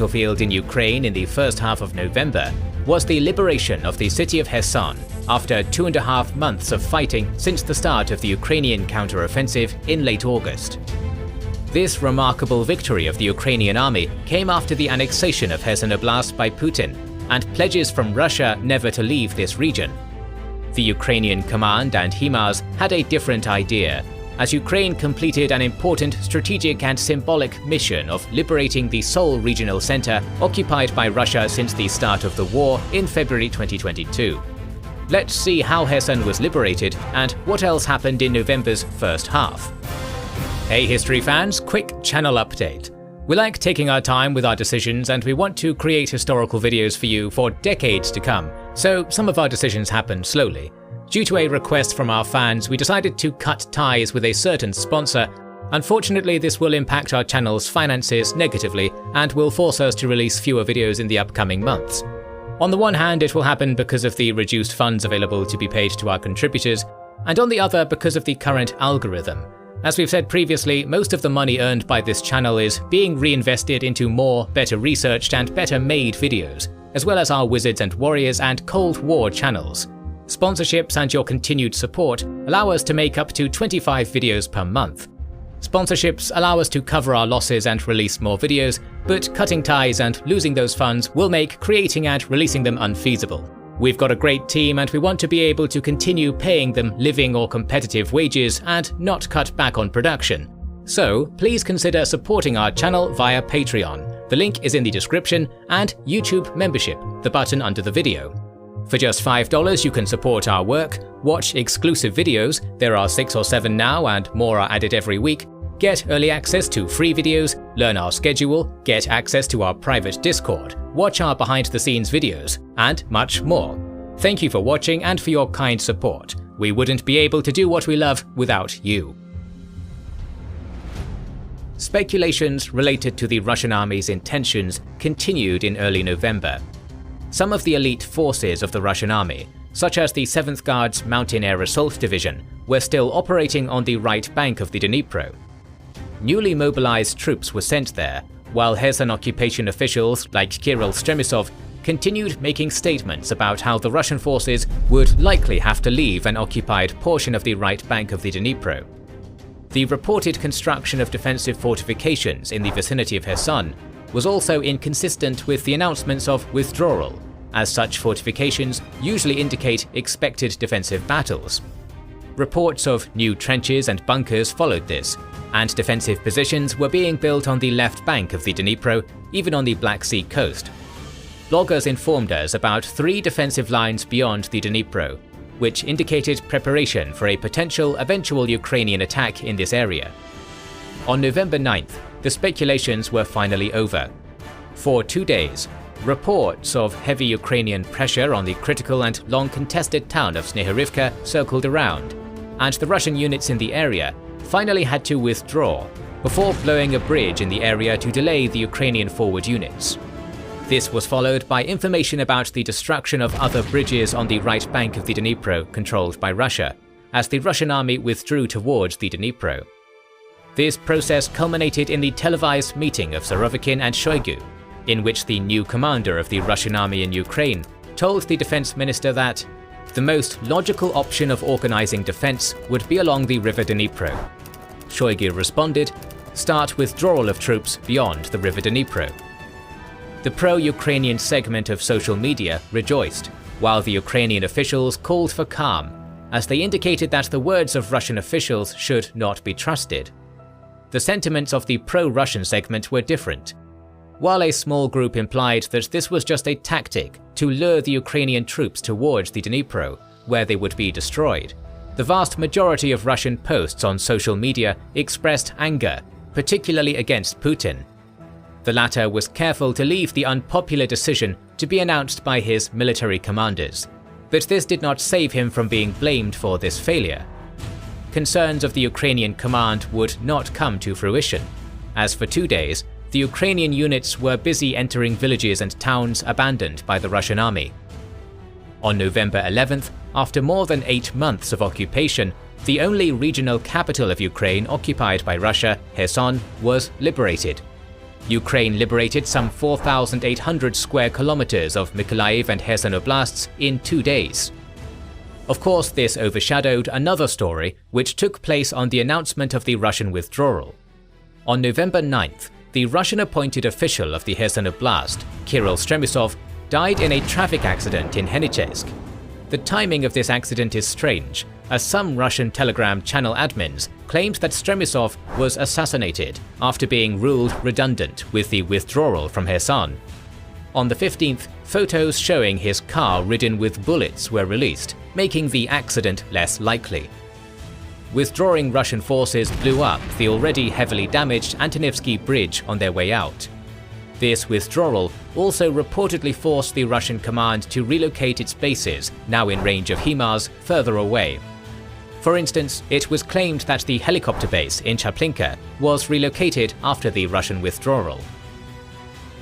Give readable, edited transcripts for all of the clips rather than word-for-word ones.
battlefield in Ukraine in the first half of November was the liberation of the city of Kherson after 2.5 months of fighting since the start of the Ukrainian counter-offensive in late August. This remarkable victory of the Ukrainian army came after the annexation of Kherson Oblast by Putin and pledges from Russia never to leave this region. The Ukrainian command and HIMARS had a different idea, as Ukraine completed an important strategic and symbolic mission of liberating the sole regional center occupied by Russia since the start of the war in February 2022. Let's see how Kherson was liberated and what else happened in November's first half. Hey history fans, quick channel update. We like taking our time with our decisions and we want to create historical videos for you for decades to come, so some of our decisions happen slowly. Due to a request from our fans, we decided to cut ties with a certain sponsor. Unfortunately, this will impact our channel's finances negatively and will force us to release fewer videos in the upcoming months. On the one hand, it will happen because of the reduced funds available to be paid to our contributors, and on the other because of the current algorithm. As we've said previously, most of the money earned by this channel is being reinvested into more, better researched and better made videos, as well as our Wizards and Warriors and Cold War channels. Sponsorships and your continued support allow us to make up to 25 videos per month. Sponsorships allow us to cover our losses and release more videos, but cutting ties and losing those funds will make creating and releasing them unfeasible. We've got a great team and we want to be able to continue paying them living or competitive wages and not cut back on production. So please consider supporting our channel via Patreon. The link is in the description, and YouTube membership, the button under the video. For just $5 you can support our work, watch exclusive videos, there are 6 or 7 now and more are added every week, get early access to free videos, learn our schedule, get access to our private Discord, watch our behind the scenes videos, and much more. Thank you for watching and for your kind support. We wouldn't be able to do what we love without you. Speculations related to the Russian army's intentions continued in early November. Some of the elite forces of the Russian army, such as the 7th Guards Mountain Air Assault Division, were still operating on the right bank of the Dnipro. Newly mobilized troops were sent there, while Kherson occupation officials like Kirill Stremisov continued making statements about how the Russian forces would likely have to leave an occupied portion of the right bank of the Dnipro. The reported construction of defensive fortifications in the vicinity of Kherson was also inconsistent with the announcements of withdrawal, as such fortifications usually indicate expected defensive battles. Reports of new trenches and bunkers followed this, and defensive positions were being built on the left bank of the Dnipro, even on the Black Sea coast. Bloggers informed us about 3 defensive lines beyond the Dnipro, which indicated preparation for a potential eventual Ukrainian attack in this area. On November 9th, the speculations were finally over. For 2 days, reports of heavy Ukrainian pressure on the critical and long-contested town of Snehirivka circled around, and the Russian units in the area finally had to withdraw before blowing a bridge in the area to delay the Ukrainian forward units. This was followed by information about the destruction of other bridges on the right bank of the Dnipro controlled by Russia, as the Russian army withdrew towards the Dnipro. This process culminated in the televised meeting of Surovikin and Shoigu, in which the new commander of the Russian army in Ukraine told the defense minister that the most logical option of organizing defense would be along the river Dnipro. Shoigu responded, "Start withdrawal of troops beyond the river Dnipro." The pro-Ukrainian segment of social media rejoiced, while the Ukrainian officials called for calm, as they indicated that the words of Russian officials should not be trusted. The sentiments of the pro-Russian segment were different. While a small group implied that this was just a tactic to lure the Ukrainian troops towards the Dnipro, where they would be destroyed, the vast majority of Russian posts on social media expressed anger, particularly against Putin. The latter was careful to leave the unpopular decision to be announced by his military commanders, but this did not save him from being blamed for this failure. Concerns of the Ukrainian command would not come to fruition, as for 2 days, the Ukrainian units were busy entering villages and towns abandoned by the Russian army. On November 11th, after more than 8 months of occupation, the only regional capital of Ukraine occupied by Russia, Kherson, was liberated. Ukraine liberated some 4,800 square kilometers of Mykolaiv and Kherson oblasts in 2 days. Of course, this overshadowed another story which took place on the announcement of the Russian withdrawal. On November 9th, the Russian-appointed official of the Kherson Oblast, Kirill Stremisov, died in a traffic accident in Henichesk. The timing of this accident is strange, as some Russian Telegram channel admins claimed that Stremisov was assassinated after being ruled redundant with the withdrawal from Kherson. On the 15th, photos showing his car ridden with bullets were released, making the accident less likely. Withdrawing Russian forces blew up the already heavily damaged Antonivsky Bridge on their way out. This withdrawal also reportedly forced the Russian command to relocate its bases, now in range of HIMARS, further away. For instance, it was claimed that the helicopter base in Chaplinka was relocated after the Russian withdrawal.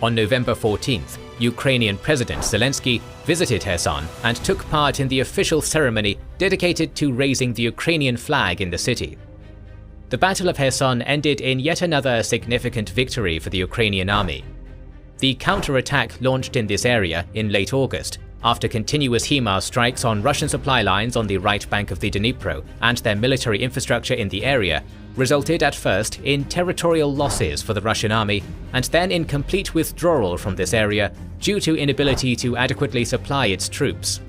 On November 14th, Ukrainian President Zelensky visited Kherson and took part in the official ceremony dedicated to raising the Ukrainian flag in the city. The Battle of Kherson ended in yet another significant victory for the Ukrainian army. The counterattack launched in this area in late August, after continuous HIMARS strikes on Russian supply lines on the right bank of the Dnipro and their military infrastructure in the area, resulted at first in territorial losses for the Russian army and then in complete withdrawal from this area due to inability to adequately supply its troops.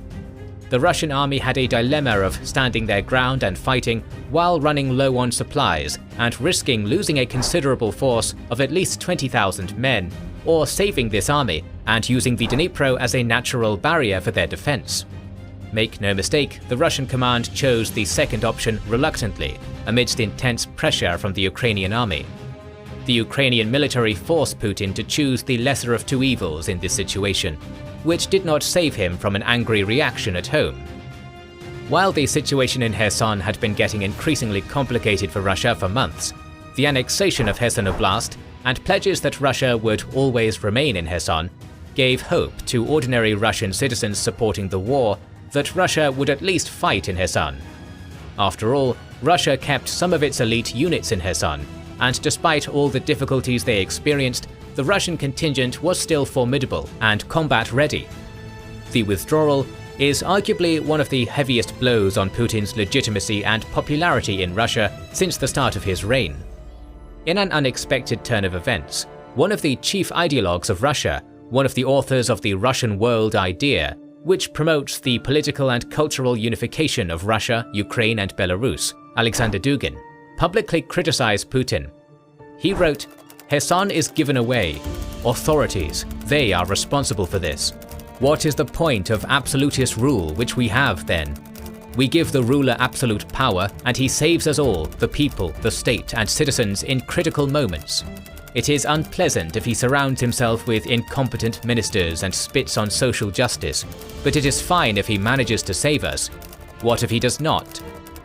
The Russian army had a dilemma of standing their ground and fighting while running low on supplies and risking losing a considerable force of at least 20,000 men, or saving this army and using the Dnipro as a natural barrier for their defense. Make no mistake, the Russian command chose the second option reluctantly, amidst intense pressure from the Ukrainian army. The Ukrainian military forced Putin to choose the lesser of two evils in this situation, which did not save him from an angry reaction at home. While the situation in Kherson had been getting increasingly complicated for Russia for months, the annexation of Kherson Oblast and pledges that Russia would always remain in Kherson gave hope to ordinary Russian citizens supporting the war that Russia would at least fight in Kherson. After all, Russia kept some of its elite units in Kherson, and despite all the difficulties they experienced, the Russian contingent was still formidable and combat-ready. The withdrawal is arguably one of the heaviest blows on Putin's legitimacy and popularity in Russia since the start of his reign. In an unexpected turn of events, one of the chief ideologues of Russia, one of the authors of the Russian world idea, which promotes the political and cultural unification of Russia, Ukraine and Belarus, Alexander Dugin, publicly criticized Putin. He wrote, "Kherson is given away. Authorities, they are responsible for this. What is the point of absolutist rule which we have then? We give the ruler absolute power and he saves us all, the people, the state and citizens in critical moments. It is unpleasant if he surrounds himself with incompetent ministers and spits on social justice, but it is fine if he manages to save us. What if he does not?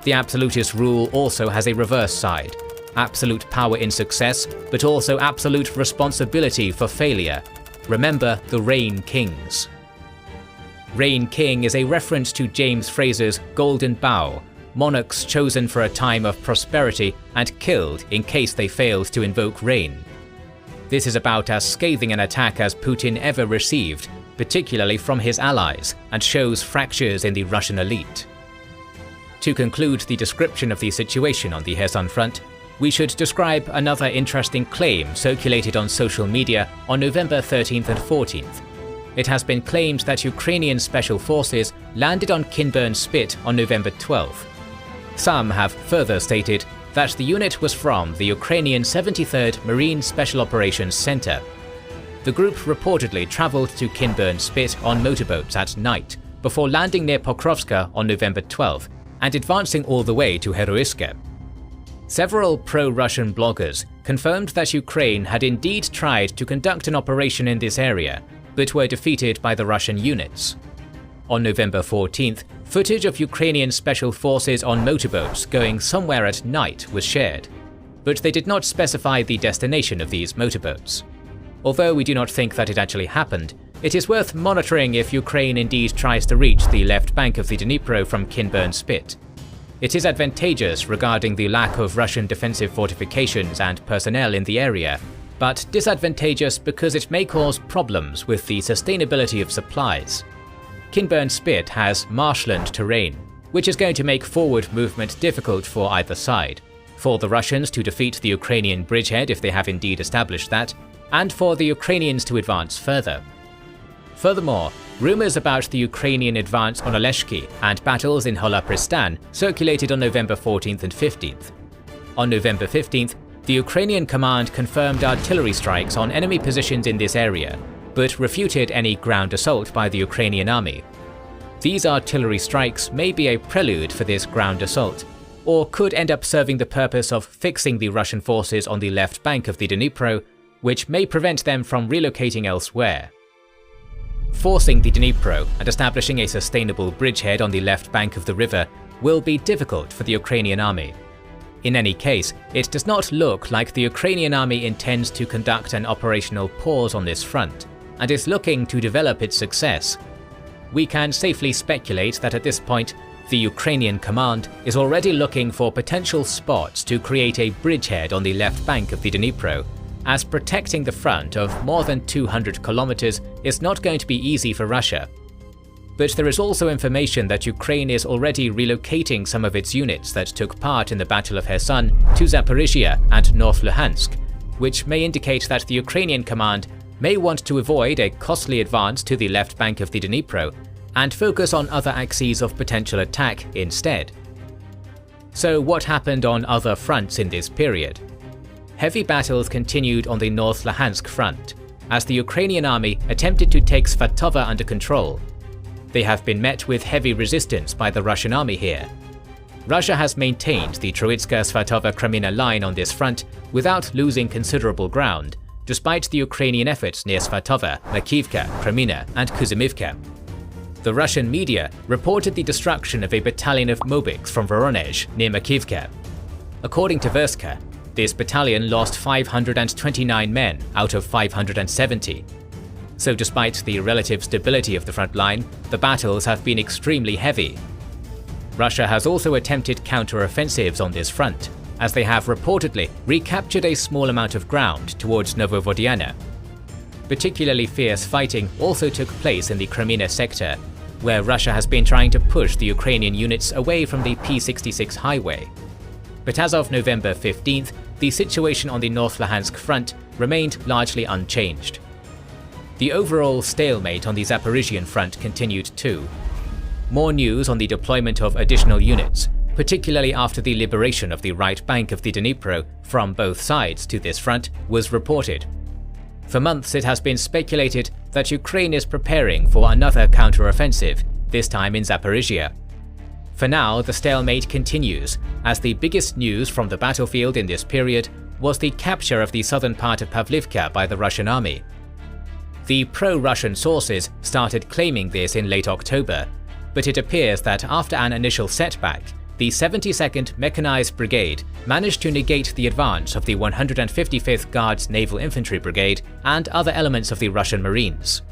The absolutist rule also has a reverse side. Absolute power in success, but also absolute responsibility for failure. Remember the Rain Kings." Rain King is a reference to James Fraser's Golden Bough, monarchs chosen for a time of prosperity and killed in case they failed to invoke rain. This is about as scathing an attack as Putin ever received, particularly from his allies, and shows fractures in the Russian elite. To conclude the description of the situation on the Kherson front, we should describe another interesting claim circulated on social media on November 13th and 14th. It has been claimed that Ukrainian special forces landed on Kinburn Spit on November 12th. Some have further stated that the unit was from the Ukrainian 73rd Marine Special Operations Center. The group reportedly traveled to Kinburn Spit on motorboats at night, before landing near Pokrovska on November 12th and advancing all the way to Heroiska. Several pro-Russian bloggers confirmed that Ukraine had indeed tried to conduct an operation in this area, but were defeated by the Russian units. On November 14th, footage of Ukrainian special forces on motorboats going somewhere at night was shared, but they did not specify the destination of these motorboats. Although we do not think that it actually happened, it is worth monitoring if Ukraine indeed tries to reach the left bank of the Dnipro from Kinburn Spit. It is advantageous regarding the lack of Russian defensive fortifications and personnel in the area, but disadvantageous because it may cause problems with the sustainability of supplies. Kinburn Spit has marshland terrain, which is going to make forward movement difficult for either side, for the Russians to defeat the Ukrainian bridgehead if they have indeed established that, and for the Ukrainians to advance further. Furthermore, rumors about the Ukrainian advance on Oleshki and battles in Holopristan circulated on November 14th and 15th. On November 15th, the Ukrainian command confirmed artillery strikes on enemy positions in this area, but refuted any ground assault by the Ukrainian army. These artillery strikes may be a prelude for this ground assault, or could end up serving the purpose of fixing the Russian forces on the left bank of the Dnipro, which may prevent them from relocating elsewhere. Forcing the Dnipro and establishing a sustainable bridgehead on the left bank of the river will be difficult for the Ukrainian army. In any case, it does not look like the Ukrainian army intends to conduct an operational pause on this front, and is looking to develop its success. We can safely speculate that at this point, the Ukrainian command is already looking for potential spots to create a bridgehead on the left bank of the Dnipro, as protecting the front of more than 200 kilometers is not going to be easy for Russia. But there is also information that Ukraine is already relocating some of its units that took part in the Battle of Kherson to Zaporizhia and North Luhansk, which may indicate that the Ukrainian command may want to avoid a costly advance to the left bank of the Dnipro and focus on other axes of potential attack instead. So what happened on other fronts in this period? Heavy battles continued on the North Luhansk front, as the Ukrainian army attempted to take Svatova under control. They have been met with heavy resistance by the Russian army here. Russia has maintained the Troitska-Svatova-Kreminna line on this front without losing considerable ground, despite the Ukrainian efforts near Svatova, Makivka, Kreminna and Kuzymivka. The Russian media reported the destruction of a battalion of Mobiks from Voronezh near Makivka. According to Verska, this battalion lost 529 men out of 570. So despite the relative stability of the front line, the battles have been extremely heavy. Russia has also attempted counter-offensives on this front, as they have reportedly recaptured a small amount of ground towards Novovodiana. Particularly fierce fighting also took place in the Kreminna sector, where Russia has been trying to push the Ukrainian units away from the P-66 highway. But as of November 15th, the situation on the North Luhansk front remained largely unchanged. The overall stalemate on the Zaporizhian front continued too. More news on the deployment of additional units, particularly after the liberation of the right bank of the Dnipro from both sides to this front, was reported. For months it has been speculated that Ukraine is preparing for another counter-offensive, this time in Zaporizhia. For now, the stalemate continues, as the biggest news from the battlefield in this period was the capture of the southern part of Pavlivka by the Russian army. The pro-Russian sources started claiming this in late October, but it appears that after an initial setback, the 72nd Mechanized Brigade managed to negate the advance of the 155th Guards Naval Infantry Brigade and other elements of the Russian Marines.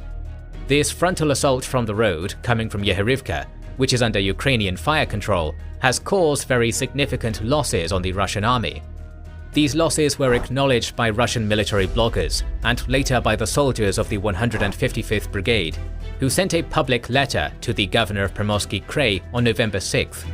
This frontal assault from the road, coming from Yehorivka, which is under Ukrainian fire control, has caused very significant losses on the Russian army. These losses were acknowledged by Russian military bloggers and later by the soldiers of the 155th Brigade, who sent a public letter to the governor of Primorsky Krai on November 6th.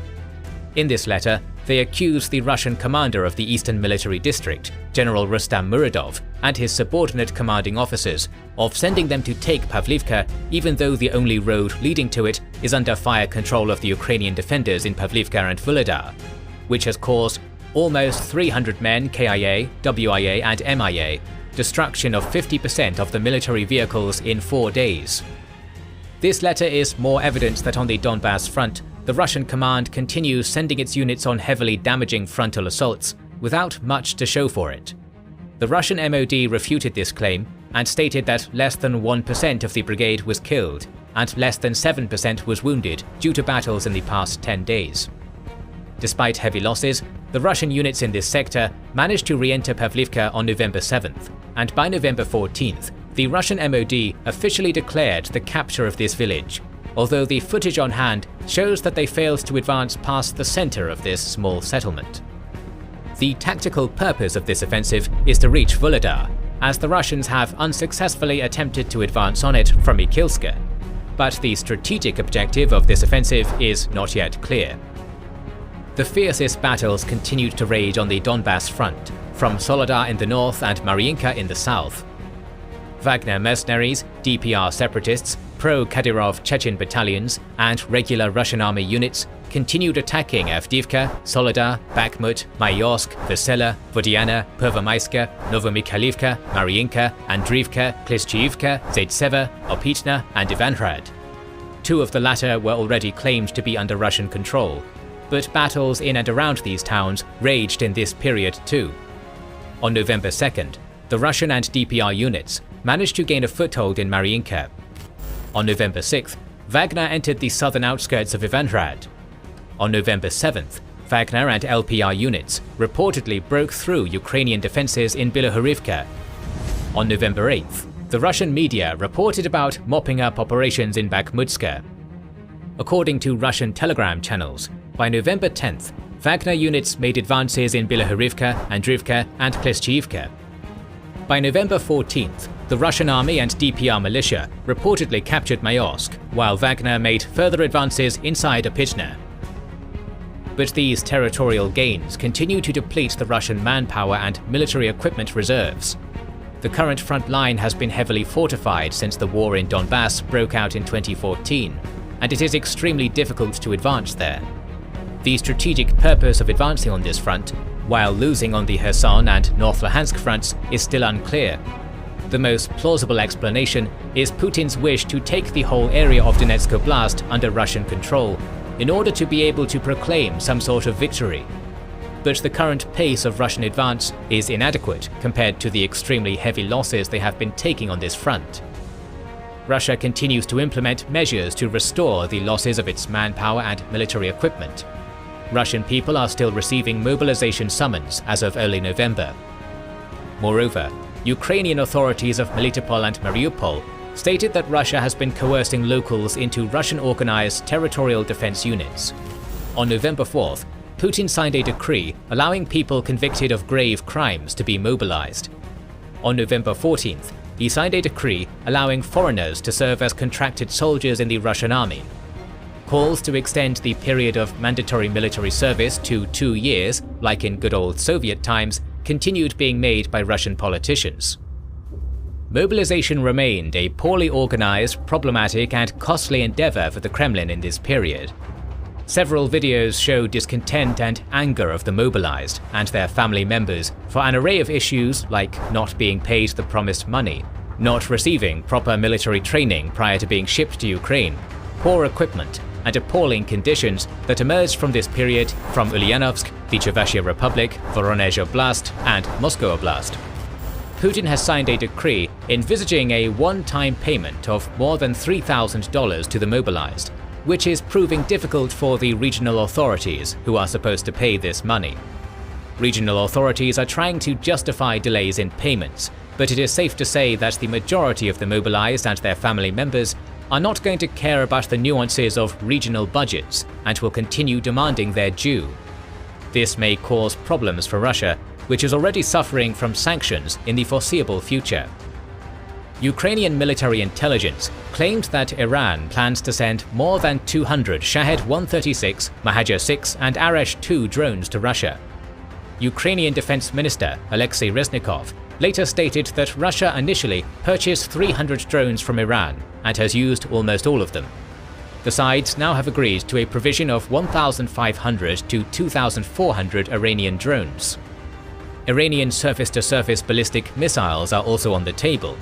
In this letter, they accused the Russian commander of the Eastern Military District, General Rustam Muradov, and his subordinate commanding officers of sending them to take Pavlivka even though the only road leading to it is under fire control of the Ukrainian defenders in Pavlivka and Vuhledar, which has caused almost 300 men KIA, WIA and MIA, destruction of 50% of the military vehicles in 4 days. This letter is more evidence that on the Donbass front, the Russian command continues sending its units on heavily damaging frontal assaults without much to show for it. The Russian MOD refuted this claim and stated that less than 1% of the brigade was killed and less than 7% was wounded due to battles in the past 10 days. Despite heavy losses, the Russian units in this sector managed to re-enter Pavlivka on November 7th, and by November 14th, the Russian MOD officially declared the capture of this village, although the footage on hand shows that they failed to advance past the center of this small settlement. The tactical purpose of this offensive is to reach Vuhledar, as the Russians have unsuccessfully attempted to advance on it from Ikilsk. But the strategic objective of this offensive is not yet clear. The fiercest battles continued to rage on the Donbass front, from Soledar in the north and Mariinka in the south. Wagner mercenaries, DPR separatists, pro-Kadyrov Chechen battalions, and regular Russian army units continued attacking Avdiivka, Soledar, Bakhmut, Mayorsk, Vesela, Vodiana, Pervomaiska, Novomikhailivka, Mariinka, Andriivka, Klishchiivka, Zaitseva, Opitna, and Ivanhrad. Two of the latter were already claimed to be under Russian control, but battles in and around these towns raged in this period too. On November 2nd, the Russian and DPR units managed to gain a foothold in Mariinka. On November 6th, Wagner entered the southern outskirts of Ivanhrad. On November 7th, Wagner and LPR units reportedly broke through Ukrainian defenses in Bilohorivka. On November 8th, the Russian media reported about mopping up operations in Bakhmutsk. According to Russian telegram channels, by November 10th, Wagner units made advances in Bilohorivka, Andriivka, and Klishchiivka. By November 14th, the Russian army and DPR militia reportedly captured Mayorsk, while Wagner made further advances inside Opitna. But these territorial gains continue to deplete the Russian manpower and military equipment reserves. The current front line has been heavily fortified since the war in Donbass broke out in 2014, and it is extremely difficult to advance there. The strategic purpose of advancing on this front, while losing on the Kherson and North Luhansk fronts, is still unclear. The most plausible explanation is Putin's wish to take the whole area of Donetsk Oblast under Russian control, in order to be able to proclaim some sort of victory. But the current pace of Russian advance is inadequate compared to the extremely heavy losses they have been taking on this front. Russia continues to implement measures to restore the losses of its manpower and military equipment. Russian people are still receiving mobilization summons as of early November. Moreover, Ukrainian authorities of Melitopol and Mariupol stated that Russia has been coercing locals into Russian-organized territorial defense units. On November 4th, Putin signed a decree allowing people convicted of grave crimes to be mobilized. On November 14th, he signed a decree allowing foreigners to serve as contracted soldiers in the Russian army. Calls to extend the period of mandatory military service to 2 years, like in good old Soviet times, continued being made by Russian politicians. Mobilization remained a poorly organized, problematic, and costly endeavor for the Kremlin in this period. Several videos show discontent and anger of the mobilized and their family members for an array of issues like not being paid the promised money, not receiving proper military training prior to being shipped to Ukraine, poor equipment, and appalling conditions that emerged from this period from Ulyanovsk, the Chuvashia Republic, Voronezh Oblast, and Moscow Oblast. Putin has signed a decree envisaging a one-time payment of more than $3,000 to the mobilized, which is proving difficult for the regional authorities who are supposed to pay this money. Regional authorities are trying to justify delays in payments, but it is safe to say that the majority of the mobilized and their family members are not going to care about the nuances of regional budgets and will continue demanding their due. This may cause problems for Russia, which is already suffering from sanctions in the foreseeable future. Ukrainian military intelligence claimed that Iran plans to send more than 200 Shahed-136, Mahajer-6 and Arash-2 drones to Russia. Ukrainian Defense Minister Alexei Reznikov later stated that Russia initially purchased 300 drones from Iran and has used almost all of them. The sides now have agreed to a provision of 1,500 to 2,400 Iranian drones. Iranian surface-to-surface ballistic missiles are also on the table.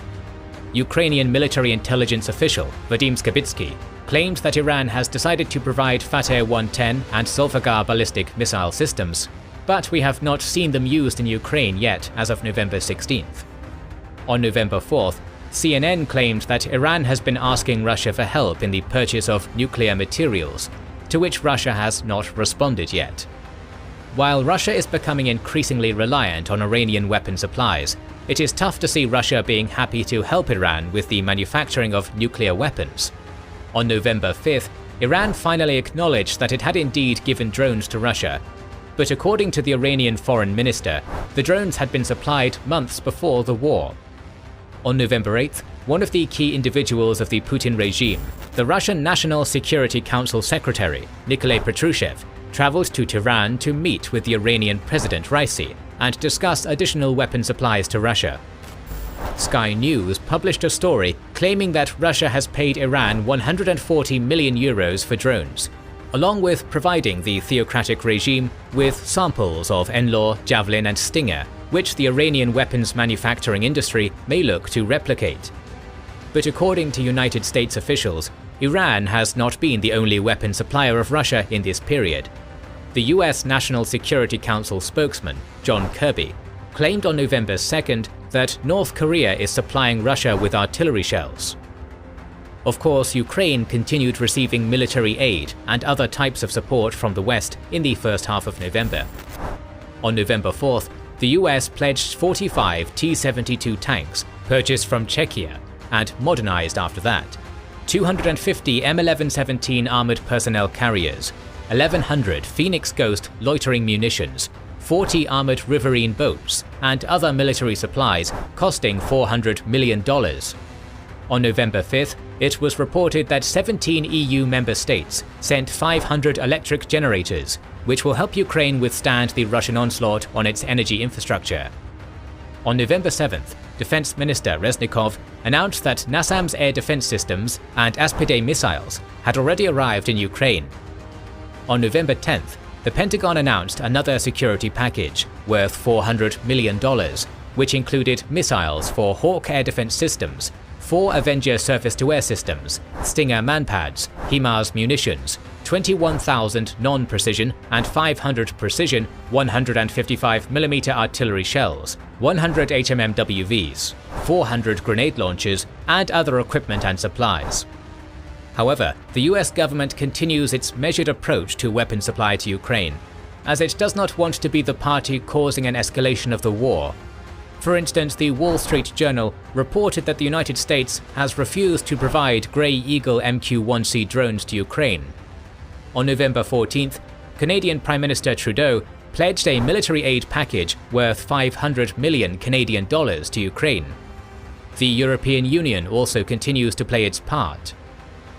Ukrainian military intelligence official Vadim Skabitsky claimed that Iran has decided to provide Fateh 110 and Zulfagar ballistic missile systems, but we have not seen them used in Ukraine yet as of November 16th. On November 4th, CNN claimed that Iran has been asking Russia for help in the purchase of nuclear materials, to which Russia has not responded yet. While Russia is becoming increasingly reliant on Iranian weapon supplies, it is tough to see Russia being happy to help Iran with the manufacturing of nuclear weapons. On November 5th, Iran finally acknowledged that it had indeed given drones to Russia, but according to the Iranian foreign minister, the drones had been supplied months before the war, On November 8th, one of the key individuals of the Putin regime, the Russian National Security Council Secretary, Nikolai Patrushev, traveled to Tehran to meet with the Iranian President Raisi and discuss additional weapon supplies to Russia. Sky News published a story claiming that Russia has paid Iran 140 million euros for drones, along with providing the theocratic regime with samples of Enlaw, Javelin and Stinger, which the Iranian weapons manufacturing industry may look to replicate. But according to United States officials, Iran has not been the only weapon supplier of Russia in this period. The US National Security Council spokesman, John Kirby, claimed on November 2nd that North Korea is supplying Russia with artillery shells. Of course, Ukraine continued receiving military aid and other types of support from the West in the first half of November. On November 4th, the US pledged 45 T-72 tanks purchased from Czechia and modernized after that, 250 M1117 armored personnel carriers, 1,100 Phoenix Ghost loitering munitions, 40 armored riverine boats, and other military supplies costing $400 million. On November 5th, it was reported that 17 EU member states sent 500 electric generators, which will help Ukraine withstand the Russian onslaught on its energy infrastructure. On November 7th, Defense Minister Reznikov announced that NASAMS air defense systems and Aspide missiles had already arrived in Ukraine. On November 10th, the Pentagon announced another security package worth $400 million, which included missiles for Hawk air defense systems, 4 Avenger surface-to-air systems, Stinger manpads, HIMARS munitions, 21,000 non-precision and 500 precision 155mm artillery shells, 100 HMMWVs, 400 grenade launchers, and other equipment and supplies. However, the US government continues its measured approach to weapon supply to Ukraine, as it does not want to be the party causing an escalation of the war. For instance, the Wall Street Journal reported that the United States has refused to provide Grey Eagle MQ-1C drones to Ukraine. On November 14th, Canadian Prime Minister Trudeau pledged a military aid package worth $500 million Canadian dollars to Ukraine. The European Union also continues to play its part.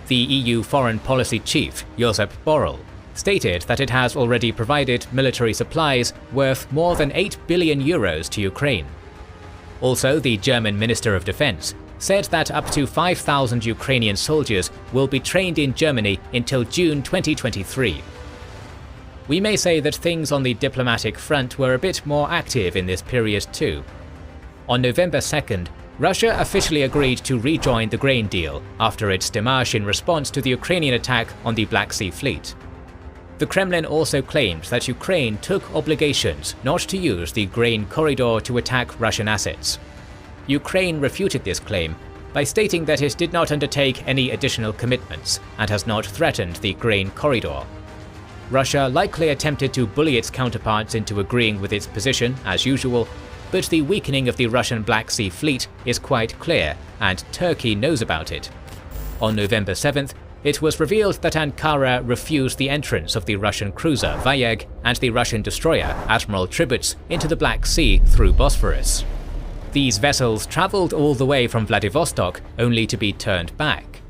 The EU Foreign Policy Chief, Josep Borrell, stated that it has already provided military supplies worth more than 8 billion euros to Ukraine. Also, the German Minister of Defense said that up to 5,000 Ukrainian soldiers will be trained in Germany until June 2023. We may say that things on the diplomatic front were a bit more active in this period too. On November 2nd, Russia officially agreed to rejoin the grain deal after its démarche in response to the Ukrainian attack on the Black Sea Fleet. The Kremlin also claimed that Ukraine took obligations not to use the grain corridor to attack Russian assets. Ukraine refuted this claim by stating that it did not undertake any additional commitments and has not threatened the grain corridor. Russia likely attempted to bully its counterparts into agreeing with its position as usual, but the weakening of the Russian Black Sea Fleet is quite clear, and Turkey knows about it. On November 7th, it was revealed that Ankara refused the entrance of the Russian cruiser Vayeg and the Russian destroyer Admiral Tributz into the Black Sea through Bosphorus. These vessels travelled all the way from Vladivostok only to be turned back.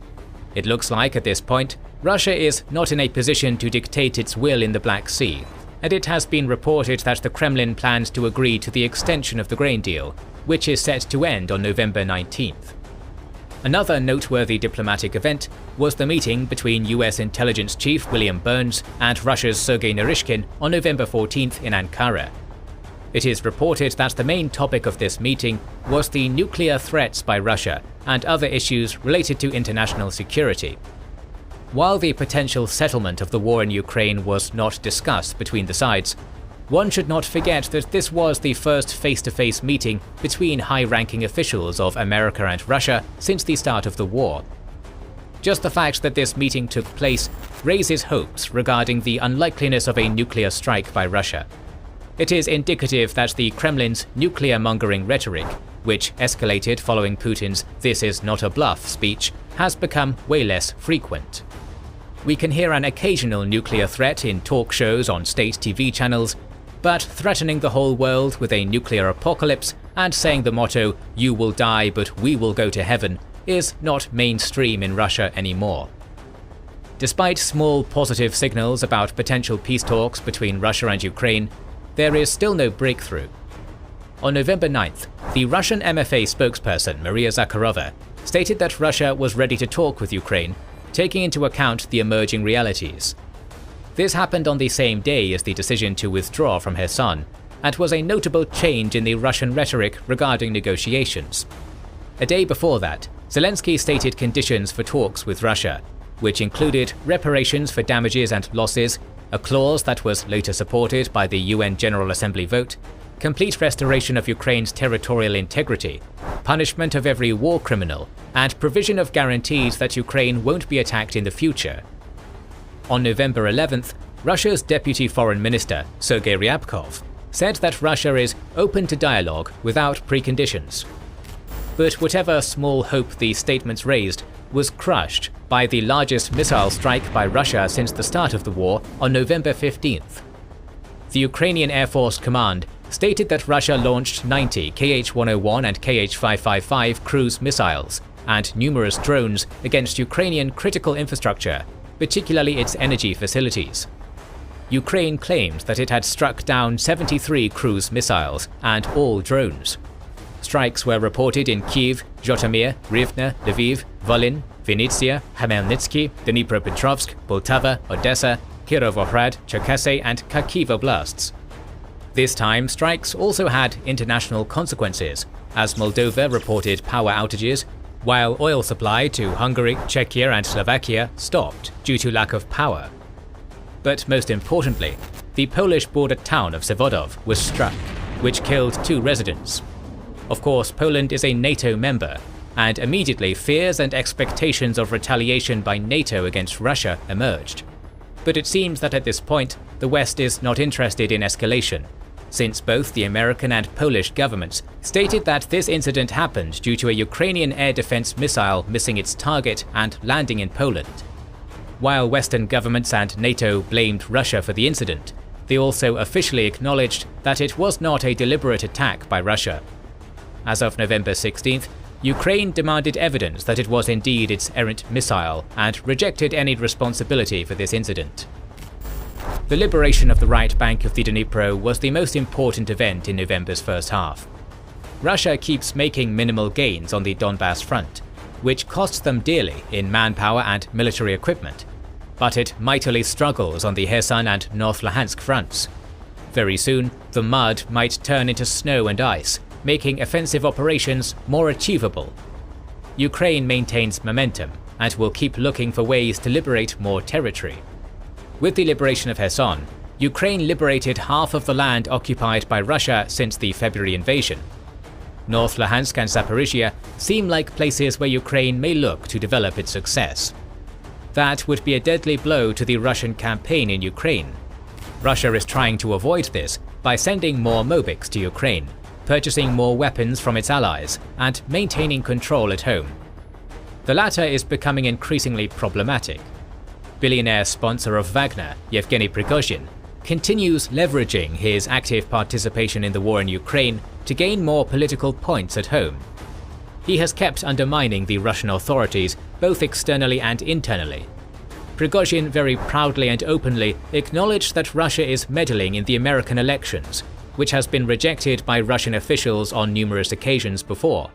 It looks like at this point, Russia is not in a position to dictate its will in the Black Sea, and it has been reported that the Kremlin plans to agree to the extension of the grain deal, which is set to end on November 19th. Another noteworthy diplomatic event was the meeting between US intelligence chief William Burns and Russia's Sergei Naryshkin on November 14th in Ankara. It is reported that the main topic of this meeting was the nuclear threats by Russia and other issues related to international security. While the potential settlement of the war in Ukraine was not discussed between the sides, one should not forget that this was the first face-to-face meeting between high-ranking officials of America and Russia since the start of the war. Just the fact that this meeting took place raises hopes regarding the unlikeliness of a nuclear strike by Russia. It is indicative that the Kremlin's nuclear-mongering rhetoric, which escalated following Putin's "this is not a bluff" speech, has become way less frequent. We can hear an occasional nuclear threat in talk shows on state TV channels, but threatening the whole world with a nuclear apocalypse and saying the motto, "You will die but we will go to heaven," is not mainstream in Russia anymore. Despite small positive signals about potential peace talks between Russia and Ukraine, there is still no breakthrough. On November 9th, the Russian MFA spokesperson Maria Zakharova stated that Russia was ready to talk with Ukraine, taking into account the emerging realities. This happened on the same day as the decision to withdraw from Kherson, and was a notable change in the Russian rhetoric regarding negotiations. A day before that, Zelensky stated conditions for talks with Russia, which included reparations for damages and losses, a clause that was later supported by the UN General Assembly vote, complete restoration of Ukraine's territorial integrity, punishment of every war criminal, and provision of guarantees that Ukraine won't be attacked in the future. On November 11th, Russia's Deputy Foreign Minister, Sergei Ryabkov, said that Russia is open to dialogue without preconditions. But whatever small hope these statements raised was crushed by the largest missile strike by Russia since the start of the war on November 15th. The Ukrainian Air Force Command stated that Russia launched 90 Kh-101 and Kh-555 cruise missiles and numerous drones against Ukrainian critical infrastructure, particularly its energy facilities. Ukraine claimed that it had struck down 73 cruise missiles and all drones. Strikes were reported in Kyiv, Zhytomyr, Rivne, Lviv, Volyn, Vinnytsia, Khmelnytsky, Dnipropetrovsk, Poltava, Odessa, Kirovohrad, Cherkasy, and Kharkiv oblasts. This time, strikes also had international consequences, as Moldova reported power outages, while oil supply to Hungary, Czechia, and Slovakia stopped due to lack of power. But most importantly, the Polish border town of Sewodów was struck, which killed 2 residents. Of course, Poland is a NATO member, and immediately fears and expectations of retaliation by NATO against Russia emerged. But it seems that at this point, the West is not interested in escalation, since both the American and Polish governments stated that this incident happened due to a Ukrainian air defense missile missing its target and landing in Poland. While Western governments and NATO blamed Russia for the incident, they also officially acknowledged that it was not a deliberate attack by Russia. As of November 16th, Ukraine demanded evidence that it was indeed its errant missile and rejected any responsibility for this incident. The liberation of the right bank of the Dnipro was the most important event in November's first half. Russia keeps making minimal gains on the Donbass front, which costs them dearly in manpower and military equipment, but it mightily struggles on the Kherson and North Luhansk fronts. Very soon, the mud might turn into snow and ice, making offensive operations more achievable. Ukraine maintains momentum and will keep looking for ways to liberate more territory. With the liberation of Kherson, Ukraine liberated half of the land occupied by Russia since the February invasion. North Luhansk and Zaporizhia seem like places where Ukraine may look to develop its success. That would be a deadly blow to the Russian campaign in Ukraine. Russia is trying to avoid this by sending more Mobics to Ukraine, purchasing more weapons from its allies, and maintaining control at home. The latter is becoming increasingly problematic. Billionaire sponsor of Wagner, Yevgeny Prigozhin, continues leveraging his active participation in the war in Ukraine to gain more political points at home. He has kept undermining the Russian authorities both externally and internally. Prigozhin very proudly and openly acknowledged that Russia is meddling in the American elections, which has been rejected by Russian officials on numerous occasions before,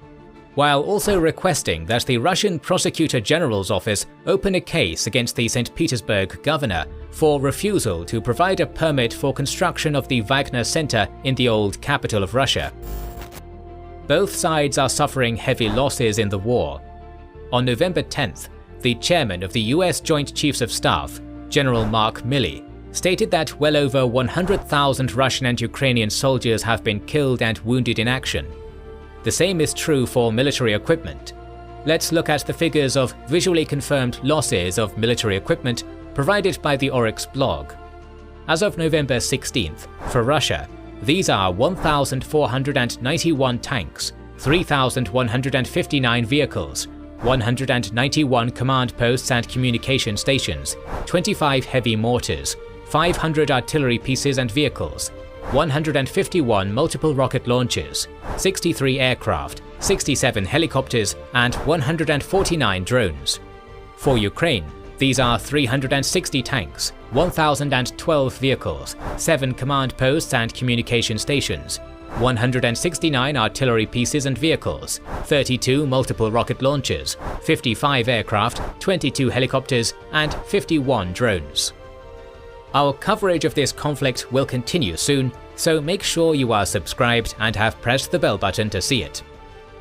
while also requesting that the Russian Prosecutor General's office open a case against the St. Petersburg governor for refusal to provide a permit for construction of the Wagner Center in the old capital of Russia. Both sides are suffering heavy losses in the war. On November 10th, the chairman of the US Joint Chiefs of Staff, General Mark Milley, stated that well over 100,000 Russian and Ukrainian soldiers have been killed and wounded in action. The same is true for military equipment. Let's look at the figures of visually confirmed losses of military equipment provided by the Oryx blog. As of November 16th, for Russia, these are 1,491 tanks, 3,159 vehicles, 191 command posts and communication stations, 25 heavy mortars, 500 artillery pieces and vehicles, 151 multiple rocket launchers, 63 aircraft, 67 helicopters, and 149 drones. For Ukraine, these are 360 tanks, 1,012 vehicles, 7 command posts and communication stations, 169 artillery pieces and vehicles, 32 multiple rocket launchers, 55 aircraft, 22 helicopters, and 51 drones. Our coverage of this conflict will continue soon, so make sure you are subscribed and have pressed the bell button to see it.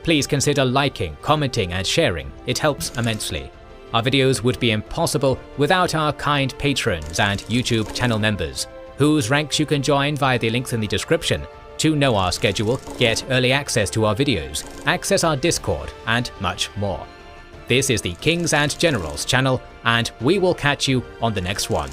Please consider liking, commenting, and sharing, it helps immensely. Our videos would be impossible without our kind patrons and YouTube channel members, whose ranks you can join via the links in the description to know our schedule, get early access to our videos, access our Discord, and much more. This is the Kings and Generals channel, and we will catch you on the next one.